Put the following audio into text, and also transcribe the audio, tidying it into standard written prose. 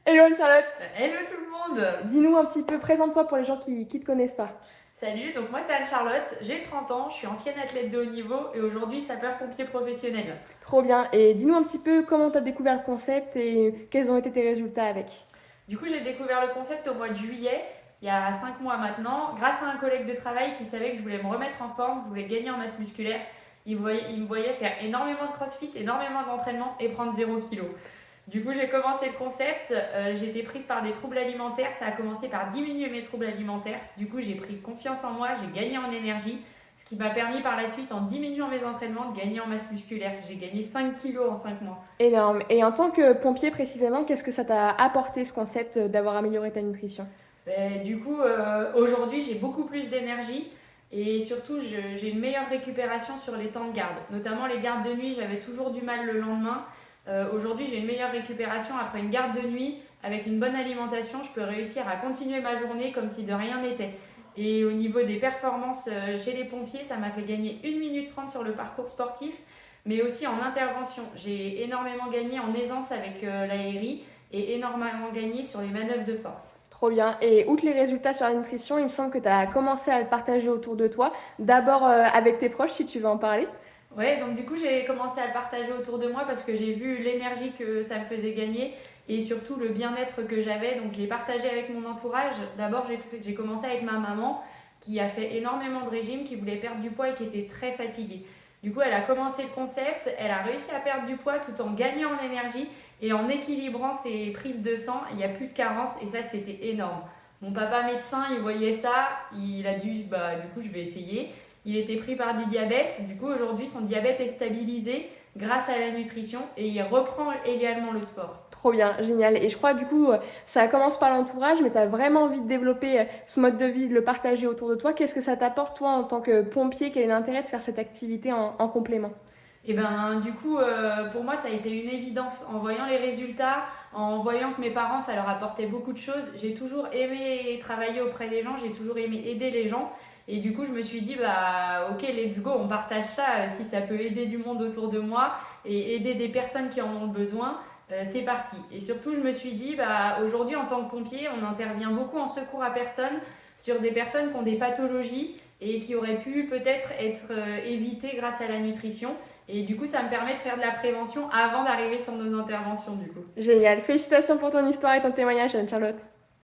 Hello Anne-Charlotte, Hello tout le monde. dis-nous un petit peu, présente-toi pour les gens qui ne te connaissent pas. Salut, donc moi c'est Anne-Charlotte, j'ai 30 ans, je suis ancienne athlète de haut niveau et aujourd'hui sapeur-pompier professionnel. Trop bien, et dis-nous un petit peu comment tu as découvert le concept et quels ont été tes résultats avec. Du coup j'ai découvert le concept au mois de juillet, il y a 5 mois maintenant, grâce à un collègue de travail qui savait que je voulais me remettre en forme, que je voulais gagner en masse musculaire. Il me voyait faire énormément de crossfit, énormément d'entraînement et prendre 0 kg. Du coup, j'ai commencé le concept, j'ai été prise par des troubles alimentaires, ça a commencé par diminuer mes troubles alimentaires. Du coup, j'ai pris confiance en moi, j'ai gagné en énergie, ce qui m'a permis par la suite, en diminuant mes entraînements, de gagner en masse musculaire. J'ai gagné 5 kilos en 5 mois. Énorme. Et en tant que pompier précisément, qu'est-ce que ça t'a apporté ce concept d'avoir amélioré ta nutrition? Du coup, aujourd'hui, j'ai beaucoup plus d'énergie et surtout, j'ai une meilleure récupération sur les temps de garde. Notamment les gardes de nuit, j'avais toujours du mal le lendemain. Aujourd'hui, j'ai une meilleure récupération après une garde de nuit. Avec une bonne alimentation, je peux réussir à continuer ma journée comme si de rien n'était. Et au niveau des performances chez les pompiers, ça m'a fait gagner 1 minute 30 sur le parcours sportif, mais aussi en intervention. J'ai énormément gagné en aisance avec l'aérie et énormément gagné sur les manœuvres de force. Trop bien. Et outre les résultats sur la nutrition, il me semble que tu as commencé à le partager autour de toi. D'abord avec tes proches, si tu veux en parler. Ouais, donc du coup, j'ai commencé à le partager autour de moi parce que j'ai vu l'énergie que ça me faisait gagner et surtout le bien-être que j'avais. Donc, je l'ai partagé avec mon entourage. D'abord, j'ai commencé avec ma maman qui a fait énormément de régime, qui voulait perdre du poids et qui était très fatiguée. Du coup, elle a commencé le concept, elle a réussi à perdre du poids tout en gagnant en énergie et en équilibrant ses prises de sang. Il n'y a plus de carence et ça, c'était énorme. Mon papa médecin, il voyait ça, il a dû, du coup, je vais essayer. Il était pris par du diabète. Du coup, aujourd'hui, son diabète est stabilisé grâce à la nutrition et il reprend également le sport. Trop bien, génial. Et je crois du coup, ça commence par l'entourage, mais tu as vraiment envie de développer ce mode de vie, de le partager autour de toi. Qu'est-ce que ça t'apporte toi en tant que pompier? Quel est l'intérêt de faire cette activité en complément? Et ben, du coup, pour moi, ça a été une évidence. En voyant les résultats, en voyant que mes parents, ça leur apportait beaucoup de choses, j'ai toujours aimé travailler auprès des gens, j'ai toujours aimé aider les gens. Et du coup, je me suis dit, bah, ok, let's go, on partage ça. Si ça peut aider du monde autour de moi et aider des personnes qui en ont besoin, c'est parti. Et surtout, je me suis dit, bah, aujourd'hui, en tant que pompier, on intervient beaucoup en secours à personne, sur des personnes qui ont des pathologies et qui auraient pu peut-être être évitées grâce à la nutrition. Et du coup, ça me permet de faire de la prévention avant d'arriver sur nos interventions, du coup. Génial. Félicitations pour ton histoire et ton témoignage, Anne-Charlotte.